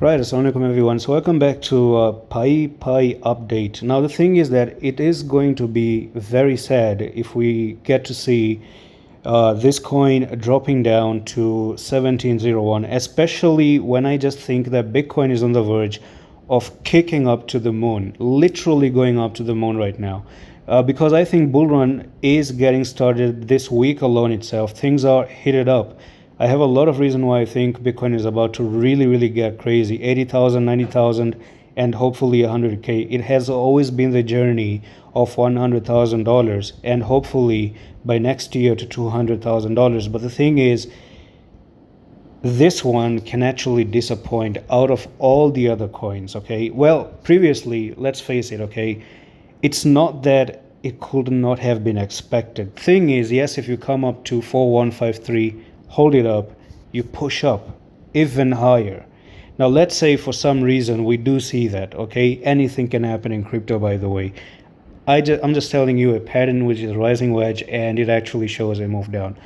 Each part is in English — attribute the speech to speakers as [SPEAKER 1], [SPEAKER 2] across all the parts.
[SPEAKER 1] Right, assalamualaikum everyone. So welcome back to PEIPEI update. Now the thing is that it is going to be very sad if we get to see this coin dropping down to 1701, especially when I just think that Bitcoin is on the verge of kicking up to the moon, literally going up to the moon right now. Because I think bull run is getting started this week alone itself. Things are heated up. I have a lot of reason why I think Bitcoin is about to really get crazy. 80,000, 90,000, and hopefully 100K. It has always been the journey of $100,000 and hopefully by next year to $200,000. But the thing is, this one can actually disappoint out of all the other coins, okay? Well, previously, let's face it, okay? It's not that it could not have been expected. Thing is, yes, if you come up to 4153, hold it up, you push up even higher. Now let's say for some reason we do see that, okay? Anything can happen in crypto, by the way. I'm just telling you a pattern which is rising wedge, and it actually shows a move down.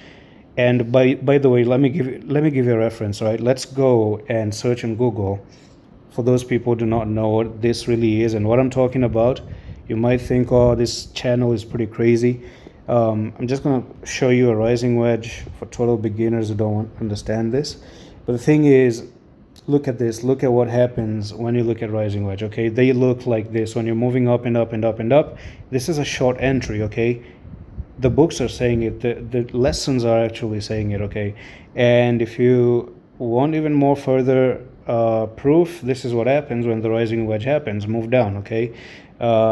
[SPEAKER 1] And by the way, let me give you a reference, right? Let's go and search in Google. For those people who do not know what this really is and what I'm talking about, you might think, oh, this channel is pretty crazy. I'm just going to show you a rising wedge for total beginners who don't understand this. But the thing is, look at this. Look at what happens when you look at rising wedge, okay? They look like this when you're moving up and up and up and up. This is a short entry, okay? The books are saying it. The lessons are actually saying it, okay? And if you want even more further proof, this is what happens when the rising wedge happens. Move down, okay?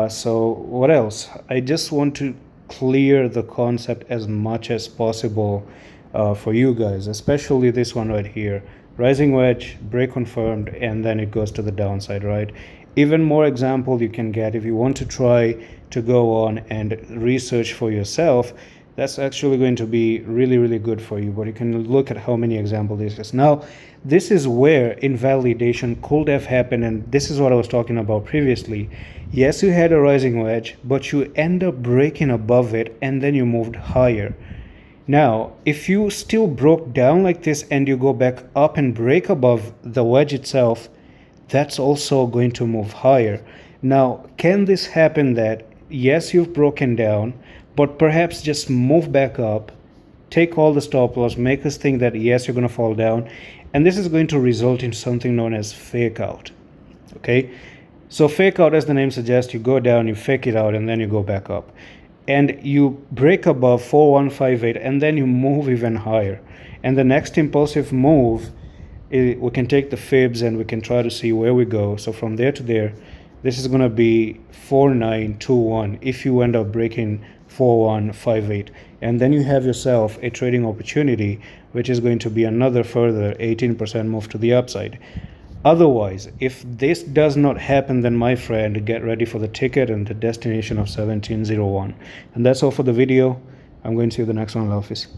[SPEAKER 1] So what else? I just want to clear the concept as much as possible for you guys, especially this one right here. Rising wedge, break confirmed, and then it goes to the downside, right? Even more example you can get if you want to try to go on and research for yourself. That's actually going to be really good for you, but you can look at how many examples this is. Now, this is where invalidation could have happened, and this is what I was talking about previously. Yes, you had a rising wedge, but you end up breaking above it, and then you moved higher. Now, if you still broke down like this and you go back up and break above the wedge itself, that's also going to move higher. Now, can this happen that, yes, you've broken down, but perhaps just move back up, take all the stop loss, make us think that, yes, you're going to fall down, and this is going to result in something known as fake out, okay? So fake out, as the name suggests, you go down, you fake it out, and then you go back up. And you break above 4158, and then you move even higher. And the next impulsive move, we can take the fibs and we can try to see where we go. So from there to there, this is going to be 4921 if you end up breaking 4158. And then you have yourself a trading opportunity, which is going to be another further 18% move to the upside. Otherwise, if this does not happen, then my friend, get ready for the ticket and the destination of 1701. And that's all for the video. I'm going to see you the next one. Allah Hafiz.